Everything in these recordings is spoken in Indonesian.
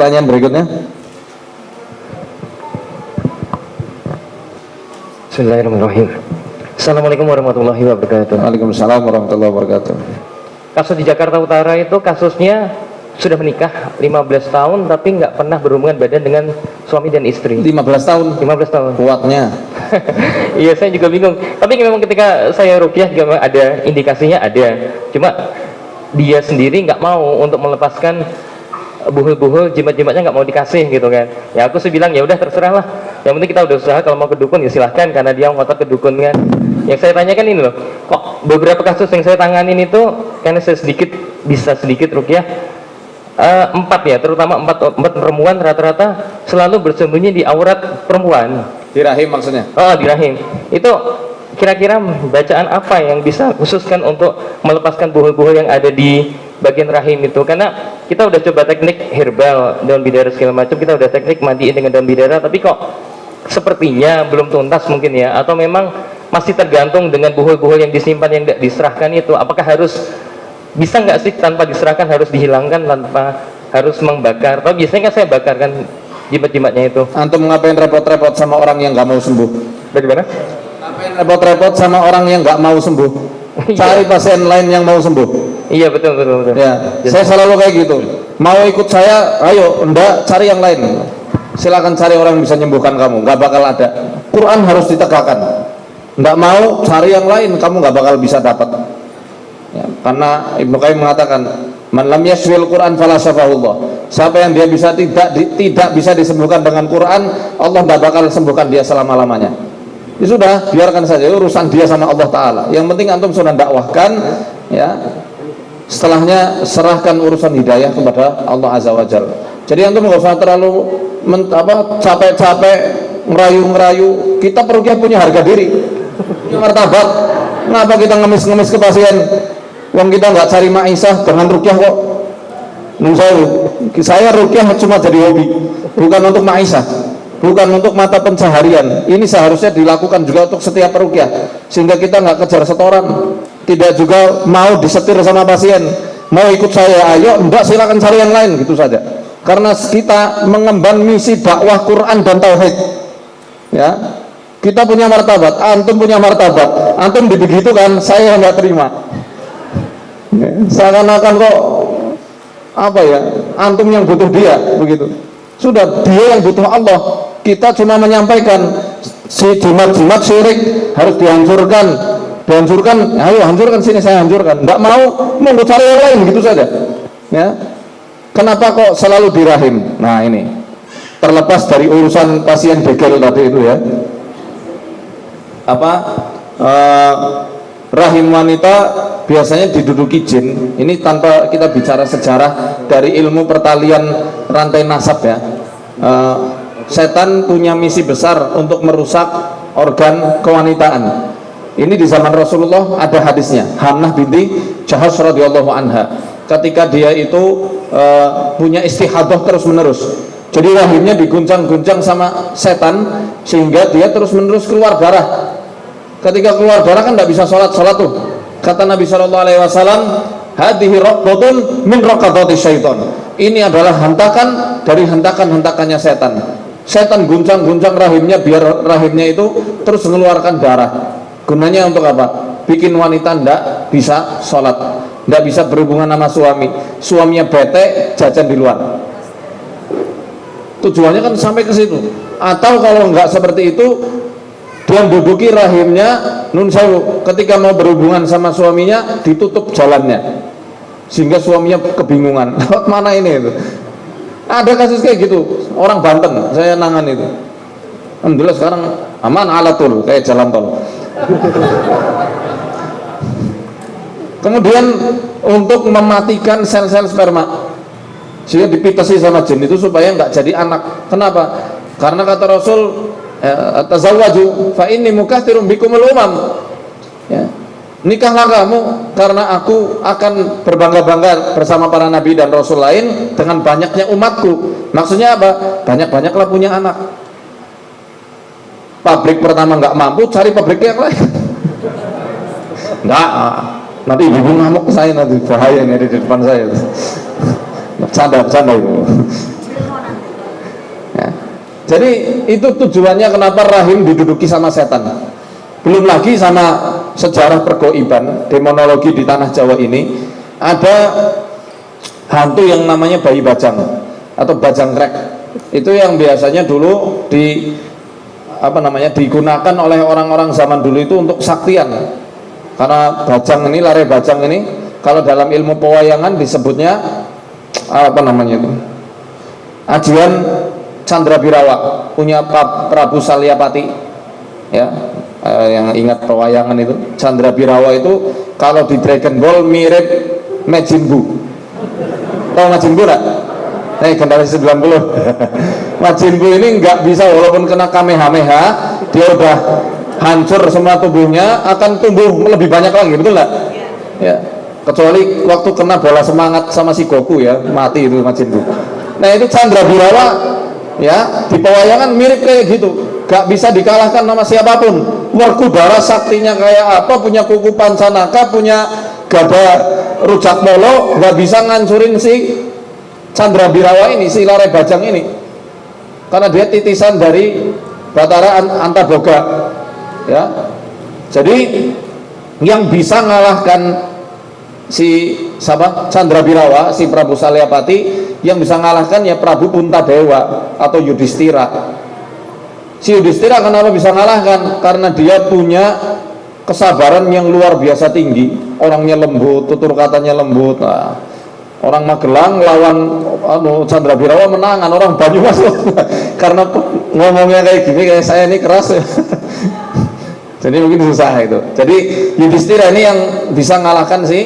pertanyaan berikutnya. Bismillahirrahmanirrahim. Assalamualaikum warahmatullahi wabarakatuh. Waalaikumsalam warahmatullahi wabarakatuh. Kasus di Jakarta Utara itu kasusnya sudah menikah 15 tahun tapi nggak pernah berhubungan badan dengan suami dan istri. 15 tahun 15 tahun. kuatnya. Iya, saya juga bingung. Tapi memang ketika saya ruqyah juga ada indikasinya ada. Cuma dia sendiri nggak mau untuk melepaskan buhul-buhul, jimat-jimatnya nggak mau dikasih gitu kan. Ya aku sih bilang ya udah terserah lah. Yang penting kita udah usaha, kalau mau ke dukun ya silahkan, karena dia ngotot ke dukun kan. Yang saya tanyakan ini loh, kok beberapa kasus yang saya tanganin itu karena saya bisa sedikit ruqyah, 4 ya, terutama 4 perempuan rata-rata selalu bersembunyi di aurat perempuan. Di rahim maksudnya? Oh, di rahim. Itu kira-kira bacaan apa yang bisa khususkan untuk melepaskan buhul-buhul yang ada di bagian rahim itu? Karena kita udah coba teknik herbal, daun bidara segala macam, kita udah teknik mandiin dengan daun bidara, tapi kok sepertinya belum tuntas mungkin ya, atau memang masih tergantung dengan buhul-buhul yang disimpan yang tidak diserahkan itu. Apakah harus bisa nggak sih tanpa diserahkan, harus dihilangkan tanpa harus membakar? Atau biasanya kan saya bakarkan jimat-jimatnya itu. Antum ngapain repot-repot sama orang yang nggak mau sembuh? Bagaimana? Ngapain repot-repot sama orang yang nggak mau sembuh? Cari pasien lain yang mau sembuh. Iya, betul. Ya, saya selalu kayak gitu. Mau ikut saya, ayo, enggak, cari yang lain. Silakan cari orang yang bisa menyembuhkan kamu, nggak bakal ada. Quran harus ditegakkan. Nggak mau, cari yang lain, kamu nggak bakal bisa dapat. Ya, karena Ibnu Qayyim mengatakan, man lam yashfil Quran fala syafahullah. Siapa yang dia bisa tidak bisa disembuhkan dengan Quran, Allah nggak bakal sembuhkan dia selama-lamanya. Ya sudah, biarkan saja, urusan dia sama Allah Ta'ala. Yang penting antum sudah dakwahkan, ya. Setelahnya serahkan urusan hidayah kepada Allah Azza wa Jalla. Jadi antum nggak usah terlalu capek-capek ngerayu-ngerayu. Kita peruqyah punya harga diri, punya martabat. Kenapa kita ngemis-ngemis ke pasien? Wong kita nggak cari maisah dengan ruqyah kok. Saya ruqyah cuma jadi hobi, bukan untuk maisah, bukan untuk mata pencaharian. Ini seharusnya dilakukan juga untuk setiap ruqyah, sehingga kita nggak kejar setoran, tidak juga mau disetir sama pasien. Mau ikut saya, ayo, enggak, silakan cari yang lain, gitu saja. Karena kita mengemban misi dakwah Quran dan Tauhid, ya. Kita punya martabat, antum punya martabat, antum dibegitukan, saya nggak terima. Ya, seakan-akan kok apa ya, antum yang butuh dia, begitu. Sudah, dia yang butuh Allah. Kita cuma menyampaikan si jimat-jimat syirik harus dihancurkan, ayo hancurkan sini, saya hancurkan. Nggak mau cari yang lain, gitu saja. Ya, kenapa kok selalu di rahim? Nah ini, terlepas dari urusan pasien begel tadi itu ya. Rahim wanita biasanya diduduki jin. Ini tanpa kita bicara sejarah dari ilmu pertalian rantai nasab ya. Setan punya misi besar untuk merusak organ kewanitaan. Ini di zaman Rasulullah ada hadisnya. Hamnah binti Jahas radhiyallahu anha, ketika dia itu punya istihadah terus menerus, jadi rahimnya diguncang-guncang sama setan sehingga dia terus menerus keluar darah. Ketika keluar darah kan tidak bisa sholat tuh. Kata Nabi SAW, hadihi raqdatun min raqadati syaitan. Ini adalah hentakan dari hentakannya setan. Setan guncang-guncang rahimnya biar rahimnya itu terus mengeluarkan darah. Gunanya untuk apa? Bikin wanita tidak bisa sholat, tidak bisa berhubungan sama suami. Suaminya bete, jajan di luar. Tujuannya kan sampai ke situ. Atau kalau nggak seperti itu, dia menduduki rahimnya, ketika mau berhubungan sama suaminya ditutup jalannya sehingga suaminya kebingungan lewat mana ini itu. Ada kasus kayak gitu, orang Banten saya nangan itu. Alhamdulillah sekarang aman, alatul kayak jalan tol. Kemudian untuk mematikan sel-sel sperma sehingga dipitesi sama jin itu supaya nggak jadi anak. Kenapa? Karena kata Rasul, tazawwaju fa inni mukatsirun bikumul umam. Ya. Nikahlah kamu karena aku akan berbangga-bangga bersama para nabi dan rasul lain dengan banyaknya umatku. Maksudnya apa? Banyak-banyaklah punya anak. Pabrik pertama nggak mampu, cari pabrik yang lain. Enggak, nanti ibu ngamuk ke saya, nanti bahaya nih di depan saya. Bercanda itu. Jadi itu tujuannya kenapa rahim diduduki sama setan. Belum lagi sama sejarah pergoiban, demonologi di tanah Jawa ini, ada hantu yang namanya bayi bajang atau bajangkrek. Itu yang biasanya dulu digunakan oleh orang-orang zaman dulu itu untuk saktian. Karena bajang ini, lare bajang ini, kalau dalam ilmu pewayangan disebutnya ajian Candrabirawa, punya Prabu Salyapati, ya, yang ingat pewayangan itu. Candrabirawa itu kalau di Dragon Ball mirip Majin Buu. Tahu Majin Buu nggak? Generasi 90. Majin Buu ini nggak bisa, walaupun kena Kamehameha, dia udah hancur semua tubuhnya, akan tumbuh lebih banyak lagi, betul nggak? Ya. Kecuali waktu kena bola semangat sama si Goku, ya, mati itu Majin Buu. Nah itu Candrabirawa, ya, di pewayangan mirip kayak gitu, gak bisa dikalahkan sama siapapun. Werkudara saktinya kayak apa, punya kuku pancanaka, punya gada rujak molo, gak bisa ngancurin si Candrabirawa ini, si lare bajang ini, karena dia titisan dari Batara Antaboga, ya. Jadi yang bisa ngalahkan si Candrabirawa, si Prabu Salyapati, yang bisa ngalahkan ya Prabu Puntadewa atau Yudhistira. Si Yudhistira kenapa bisa ngalahkan? Karena dia punya kesabaran yang luar biasa tinggi, orangnya lembut, tutur katanya lembut. Nah, orang Magelang lawan Candrabirawa menangan orang Banyumas karena ngomongnya kayak gini, kayak saya ini keras ya. Jadi mungkin susah itu. Jadi Yudhistira ini yang bisa ngalahkan si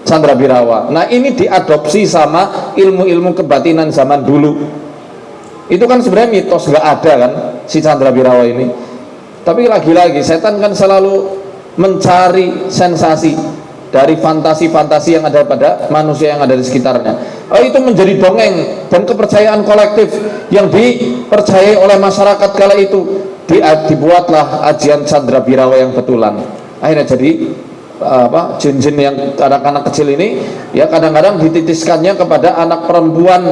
Candrabirawa. Nah ini diadopsi sama ilmu-ilmu kebatinan zaman dulu. Itu kan sebenarnya mitos, nggak ada kan si Candrabirawa ini. Tapi lagi-lagi setan kan selalu mencari sensasi dari fantasi-fantasi yang ada pada manusia yang ada di sekitarnya. Itu menjadi dongeng dan kepercayaan kolektif yang dipercayai oleh masyarakat kala itu. Dibuatlah ajian Candrabirawa yang betulan. Akhirnya jadi jin-jin yang anak-anak kecil ini, ya, kadang-kadang dititiskannya kepada anak perempuan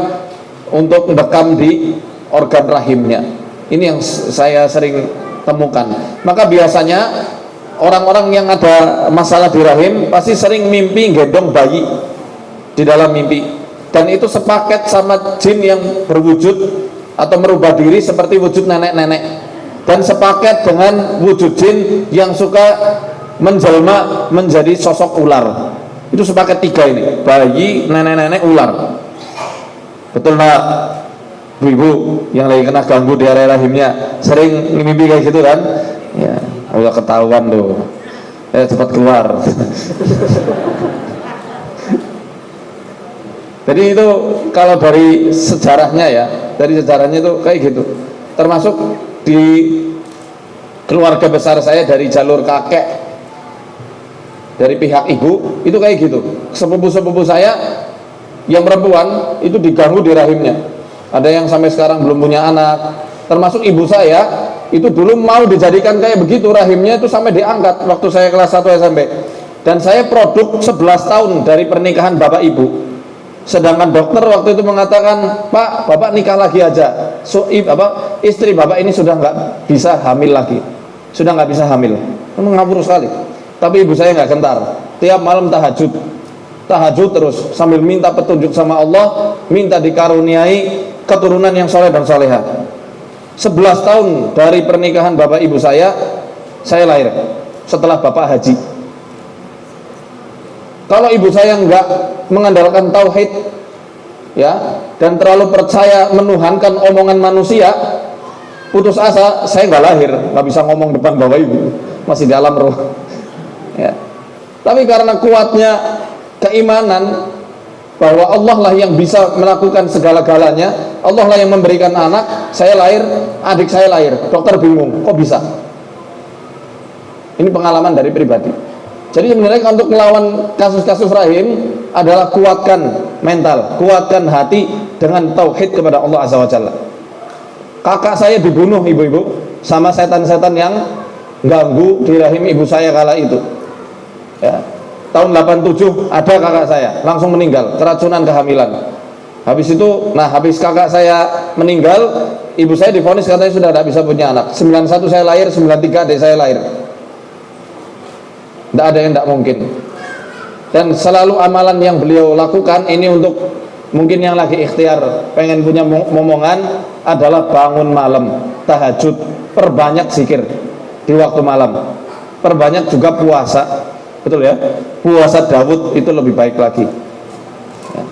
untuk mendekam di organ rahimnya. Ini yang saya sering temukan. Maka biasanya orang-orang yang ada masalah di rahim pasti sering mimpi gendong bayi di dalam mimpi, dan itu sepaket sama jin yang berwujud atau merubah diri seperti wujud nenek-nenek, dan sepaket dengan wujud jin yang suka menjelma menjadi sosok ular. Itu sepaket tiga ini, bayi, nenek-nenek, ular. Betul nggak, ibu yang lagi kena ganggu di area rahimnya, sering mimpi kayak gitu kan? Ya, udah ketahuan tuh, cepat keluar. Jadi itu kalau dari sejarahnya, ya, dari sejarahnya itu kayak gitu. Termasuk di keluarga besar saya dari jalur kakek, dari pihak ibu itu kayak gitu. Sepupu-sepupu saya yang perempuan itu diganggu di rahimnya. Ada yang sampai sekarang belum punya anak. Termasuk ibu saya itu dulu mau dijadikan kayak begitu, rahimnya itu sampai diangkat waktu saya kelas 1 SMP. Dan saya produk 11 tahun dari pernikahan bapak ibu. Sedangkan dokter waktu itu mengatakan, Pak, bapak nikah lagi aja. Istri bapak ini sudah nggak bisa hamil lagi, sudah nggak bisa hamil. Ngawur sekali. Tapi ibu saya nggak gentar. Tiap malam tahajud terus sambil minta petunjuk sama Allah, minta dikaruniai keturunan yang soleh dan soleha. 11 tahun dari pernikahan bapak ibu saya lahir setelah bapak haji. Kalau ibu saya nggak mengandalkan tauhid, ya, dan terlalu percaya menuhankan omongan manusia, putus asa, saya nggak lahir, nggak bisa ngomong depan bapak ibu, masih di alam roh, ya. Tapi karena kuatnya keimanan bahwa Allah lah yang bisa melakukan segala-galanya, Allah lah yang memberikan anak, saya lahir, adik saya lahir, dokter bingung, kok bisa? Ini pengalaman dari pribadi. Jadi sebenarnya untuk melawan kasus-kasus rahim adalah kuatkan mental, kuatkan hati dengan tauhid kepada Allah Azza wa Jalla. Kakak saya dibunuh, ibu-ibu, sama setan-setan yang ganggu di rahim ibu saya kala itu, ya. Tahun 87 ada kakak saya langsung meninggal, keracunan kehamilan. Habis itu, nah habis kakak saya meninggal, ibu saya divonis katanya sudah tidak bisa punya anak. 91 saya lahir, 93 adik saya lahir. Tidak ada yang tidak mungkin. Dan selalu amalan yang beliau lakukan ini untuk mungkin yang lagi ikhtiar pengen punya momongan adalah bangun malam, tahajud, perbanyak zikir di waktu malam, perbanyak juga puasa. Betul ya, puasa Daud itu lebih baik lagi.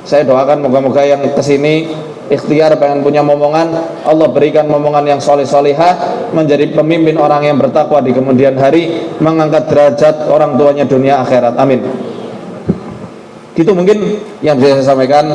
Saya doakan moga-moga yang kesini ikhtiar pengen punya momongan, Allah berikan momongan yang soleh-solehah, menjadi pemimpin orang yang bertakwa di kemudian hari, mengangkat derajat orang tuanya dunia akhirat, amin. Gitu mungkin yang bisa saya sampaikan.